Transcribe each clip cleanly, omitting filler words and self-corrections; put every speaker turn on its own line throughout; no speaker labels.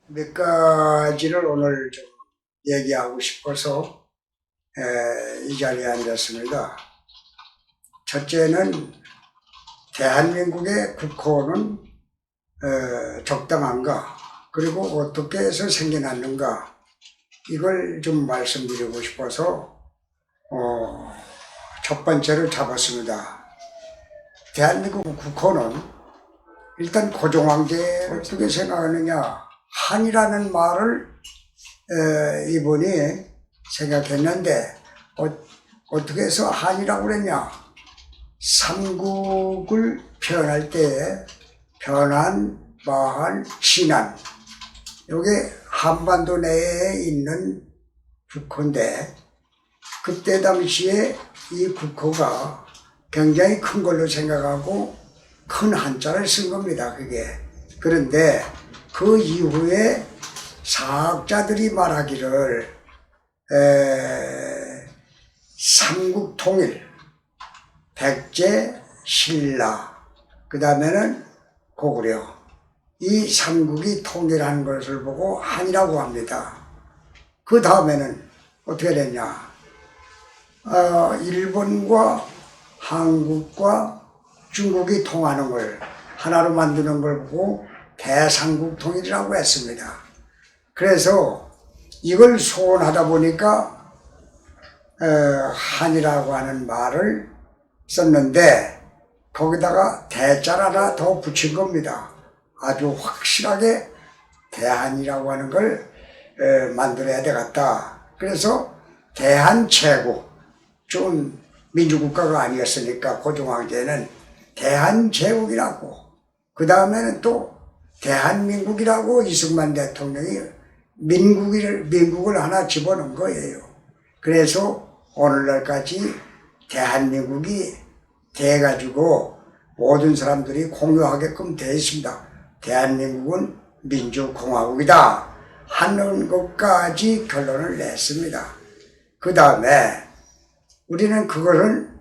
몇 가지를 오늘 좀 얘기하고 싶어서 이 자리에 앉았습니다. 첫째는 대한민국의 국호는 적당한가, 그리고 어떻게 해서 생겨났는가, 이걸 좀 말씀드리고 싶어서 첫 번째를 잡았습니다. 대한민국 국호는 일단 고종황제를 어떻게 생각하느냐, 한이라는 말을 이분이 생각했는데 어떻게 해서 한이라고 그랬냐, 삼국을 표현할 때에 변한, 마한, 신한, 이게 한반도 내에 있는 국호인데, 그때 당시에 이 국호가 굉장히 큰 걸로 생각하고 큰 한자를 쓴 겁니다, 그게. 그런데 그 이후에 사학자들이 말하기를 삼국통일, 백제, 신라, 그 다음에는 고구려, 이 삼국이 통일한 것을 보고 한이라고 합니다. 그 다음에는 어떻게 됐냐, 일본과 한국과 중국이 통하는 걸, 하나로 만드는 걸 보고 대삼국통일이라고 했습니다. 그래서 이걸 소원하다 보니까 한이라고 하는 말을 썼는데, 거기다가 대자를 하나 더 붙인 겁니다. 아주 확실하게 대한이라고 하는 걸 만들어야 되겠다. 그래서 대한제국, 좀 민주국가가 아니었으니까 고종황제는 대한제국이라고, 그 다음에는 또 대한민국이라고 이승만 대통령이 민국을 하나 집어넣은 거예요. 그래서 오늘날까지 대한민국이 돼가지고 모든 사람들이 공유하게끔 되어 있습니다. 대한민국은 민주공화국이다 하는 것까지 결론을 냈습니다. 그 다음에 우리는 그거는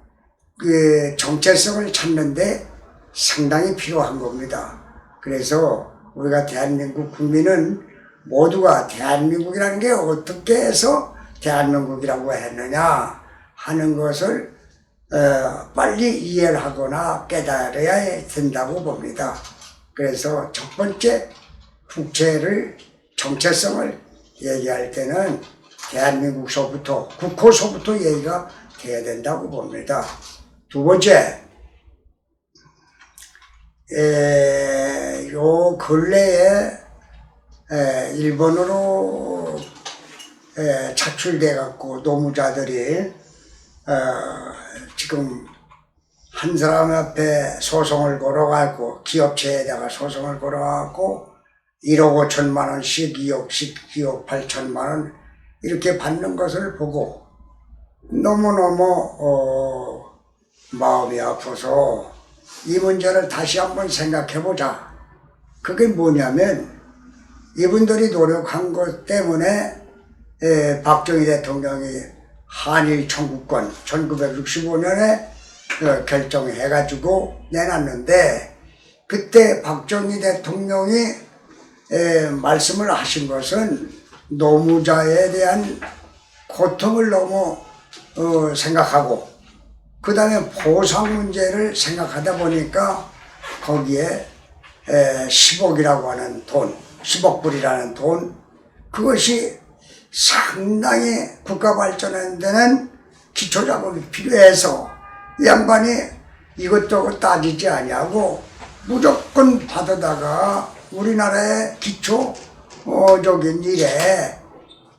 정체성을 찾는데 상당히 필요한 겁니다. 그래서 우리가 대한민국 국민은 모두가 대한민국이라는 게 어떻게 해서 대한민국이라고 했느냐 하는 것을 빨리 이해를 하거나 깨달아야 된다고 봅니다. 그래서 첫 번째 국제를, 정체성을 얘기할 때는 대한민국서부터, 국호서부터 얘기가 돼야 된다고 봅니다. 두 번째, 요 근래에 일본으로 차출돼 갖고 노무자들이 지금 한 사람 앞에 소송을 걸어가고, 기업체에다가 소송을 걸어가고 1억 5천만 원씩, 2억 8천만 원 이렇게 받는 것을 보고 너무너무 마음이 아파서 이 문제를 다시 한번 생각해보자. 그게 뭐냐면, 이분들이 노력한 것 때문에 박정희 대통령이 한일 청구권 1965년에 결정해가지고 내놨는데, 그때 박정희 대통령이 말씀을 하신 것은 노무자에 대한 고통을 너무 생각하고, 그 다음에 보상 문제를 생각하다 보니까 거기에 10억이라고 하는 돈, 10억 불이라는 돈, 그것이 상당히 국가 발전하는 데는 기초자금이 필요해서 이 양반이 이것저것 따지지 아니하고 무조건 받아다가 우리나라의 기초적인 일에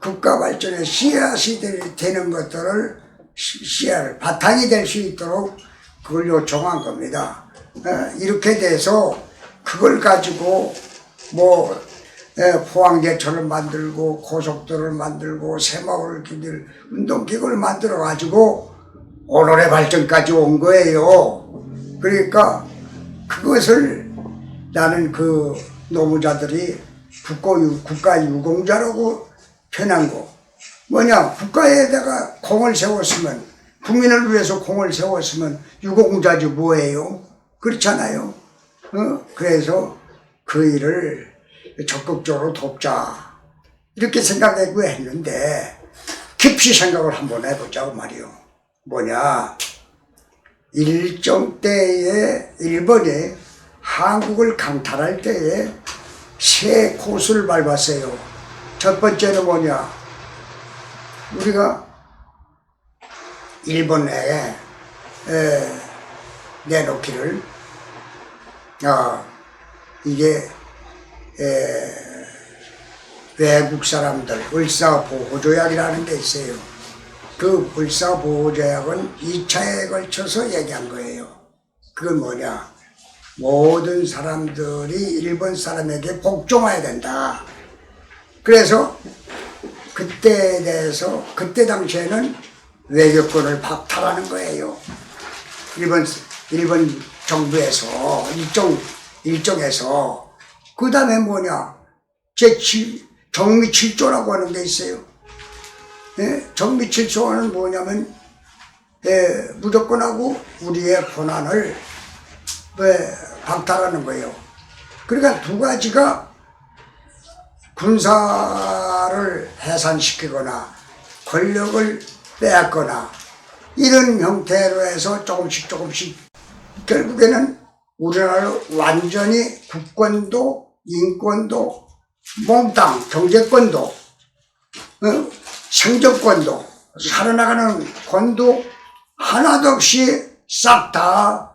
국가 발전의 씨앗이 되는 것들을, 씨앗을, 바탕이 될 수 있도록 그걸 요청한 겁니다. 이렇게 돼서 그걸 가지고 포항제철을 만들고 고속도로를 만들고 새마을 길, 운동기구를 만들어 가지고 오늘의 발전까지 온 거예요. 그러니까 그것을 나는 그 노무자들이 국가 유공자라고 표현한 거, 뭐냐, 국가에다가 공을 세웠으면, 국민을 위해서 공을 세웠으면 유공자지 뭐예요? 그렇잖아요. 그래서 그 일을 적극적으로 돕자 이렇게 생각하고 했는데 깊이 생각을 한번 해보자고 말이요. 뭐냐, 일정 때에 일본이 한국을 강탈할 때에 세 코스를 밟았어요. 첫 번째는 뭐냐, 우리가 일본 내에 내놓기를 이게 외국 사람들 을사보호조약이라는 게 있어요. 그 을사보호조약은 2차에 걸쳐서 얘기한 거예요. 그건 뭐냐, 모든 사람들이 일본 사람에게 복종해야 된다. 그래서 그때에 대해서 그때 당시에는 외교권을 박탈하는 거예요. 일본 정부에서 일정에서. 그 다음에 뭐냐, 정미 7조라고 하는 게 있어요. 정미 7조는 뭐냐면 무조건하고 우리의 권한을 박탈하는 거예요. 그러니까 두 가지가 군사를 해산시키거나 권력을 빼앗거나 이런 형태로 해서 조금씩 결국에는 우리나라를 완전히 국권도 인권도 몽땅 경제권도 생존권도 살아나가는 권도 하나도 없이 싹 다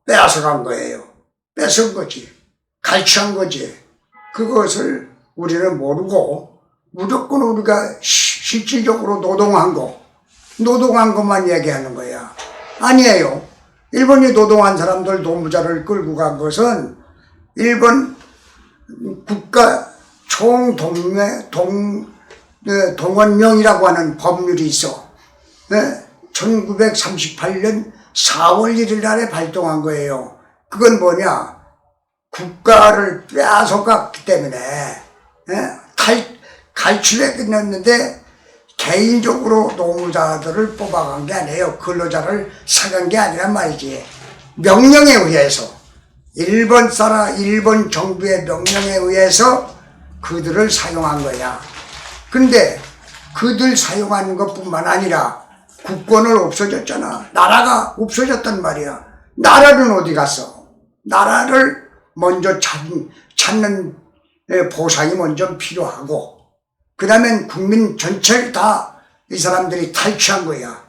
빼앗아간 거예요. 뺏은 거지. 갈취한 거지. 그것을 우리는 모르고 무조건 우리가 실질적으로 노동한 것만 얘기하는 거야. 아니에요. 일본이 노동한 사람들 노무자를 끌고 간 것은 일본 국가 동원령이라고 하는 법률이 있어. 1938년 4월 1일 날에 발동한 거예요. 그건 뭐냐, 국가를 빼앗아갔기 때문에 갈취를 끝냈는데 개인적으로 노무자들을 뽑아간 게 아니에요. 근로자를 사간 게 아니란 말이지. 명령에 의해서 일본 정부의 명령에 의해서 그들을 사용한 거야. 근데 그들 사용한 것뿐만 아니라 국권을 없어졌잖아. 나라가 없어졌단 말이야. 나라는 어디 갔어? 나라를 먼저 찾는 보상이 먼저 필요하고, 그 다음엔 국민 전체를 다 이 사람들이 탈취한 거야.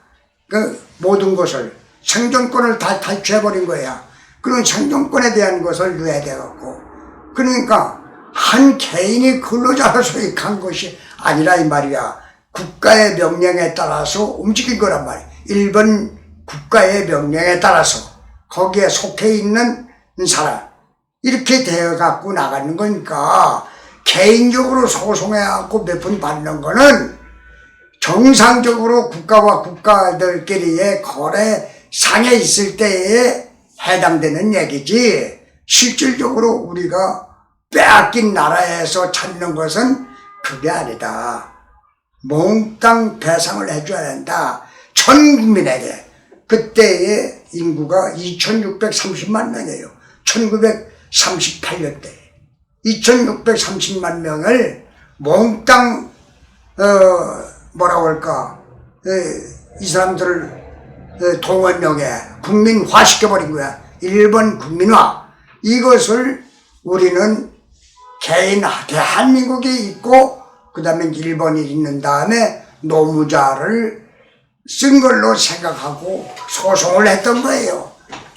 그 모든 것을, 생존권을 다 탈취해버린 거야. 그런 생존권에 대한 것을 누해야 되겠고, 그러니까 한 개인이 근로자로서 간 것이 아니라 이 말이야. 국가의 명령에 따라서 움직인 거란 말이야. 일본 국가의 명령에 따라서 거기에 속해 있는 사람, 이렇게 되어 갖고 나가는 거니까 개인적으로 소송해갖고 몇 푼 받는 거는 정상적으로 국가와 국가들끼리의 거래상에 있을 때에 해당되는 얘기지, 실질적으로 우리가 빼앗긴 나라에서 찾는 것은 그게 아니다. 몽땅 배상을 해줘야 된다. 전 국민에게. 그때의 인구가 2630만 명이에요. 1938년 때 2630만 명을 몽땅 뭐라고 할까, 이 사람들을 동원령에 국민화시켜버린 거야. 일본 국민화. 이것을 우리는 대한민국이 있고 그 다음에 일본이 있는 다음에 노무자를 쓴 걸로 생각하고 소송을 했던 거예요.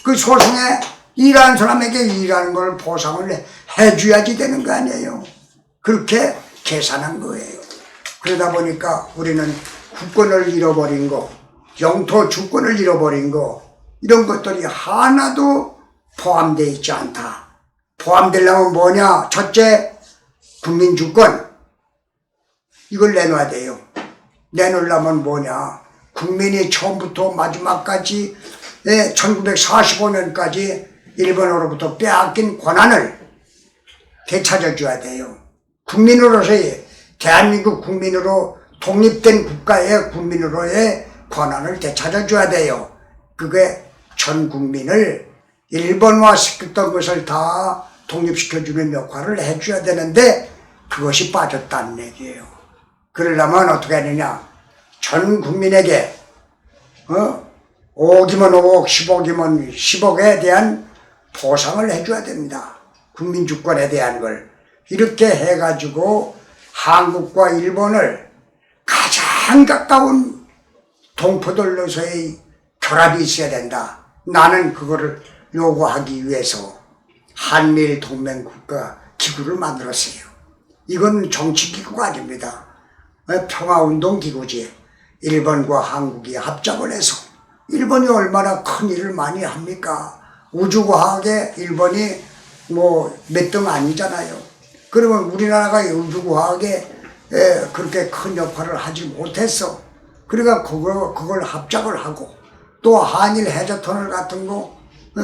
그 소송에 일하는 사람에게 일하는 걸 보상을 해줘야지 되는 거 아니에요. 그렇게 계산한 거예요. 그러다 보니까 우리는 국권을 잃어버린 거, 영토 주권을 잃어버린 거, 이런 것들이 하나도 포함되어 있지 않다. 포함되려면 뭐냐? 첫째, 국민주권. 이걸 내놔야 돼요. 내놓으려면 뭐냐? 국민이 처음부터 마지막까지 1945년까지 일본으로부터 빼앗긴 권한을 되찾아줘야 돼요. 국민으로서의, 대한민국 국민으로 독립된 국가의 국민으로의 권한을 되찾아줘야 돼요. 그게 전 국민을 일본화 시켰던 것을 다 독립시켜주는 역할을 해줘야 되는데 그것이 빠졌다는 얘기예요. 그러려면 어떻게 하느냐. 전 국민에게 5억이면 5억, 10억이면 10억에 대한 보상을 해줘야 됩니다. 국민주권에 대한 걸. 이렇게 해가지고 한국과 일본을 가장 가까운 동포들로서의 결합이 있어야 된다. 나는 그거를 요구하기 위해서 한미일 동맹국가 기구를 만들었어요. 이건 정치기구가 아닙니다. 평화운동기구지. 일본과 한국이 합작을 해서 일본이 얼마나 큰 일을 많이 합니까? 우주과학에 일본이 뭐 몇 등 아니잖아요. 그러면 우리나라가 우주과학에 그렇게 큰 역할을 하지 못했어. 그러니까 그걸 합작을 하고 또 한일 해저터널 같은 거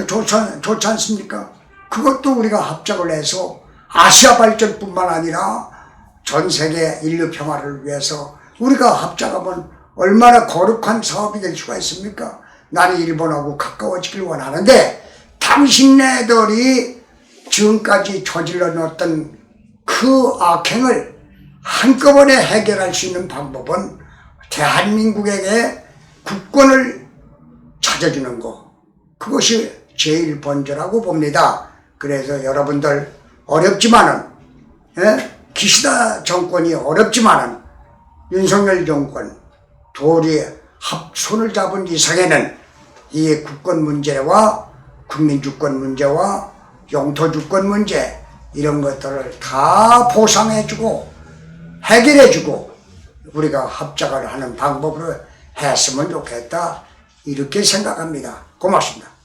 좋지 않습니까? 그것도 우리가 합작을 해서 아시아 발전뿐만 아니라 전 세계 인류 평화를 위해서 우리가 합작하면 얼마나 거룩한 사업이 될 수가 있습니까? 나는 일본하고 가까워지길 원하는데 당신네들이 지금까지 저질러 놓았던 그 악행을 한꺼번에 해결할 수 있는 방법은 대한민국에게 국권을 찾아주는 거. 그것이 제일 번저라고 봅니다. 그래서 여러분들 어렵지만은 기시다 정권이 어렵지만은 윤석열 정권 둘이 손을 잡은 이상에는 이 국권 문제와 국민주권 문제와 영토주권 문제 이런 것들을 다 보상해주고 해결해주고 우리가 합작을 하는 방법으로 했으면 좋겠다 이렇게 생각합니다. 고맙습니다.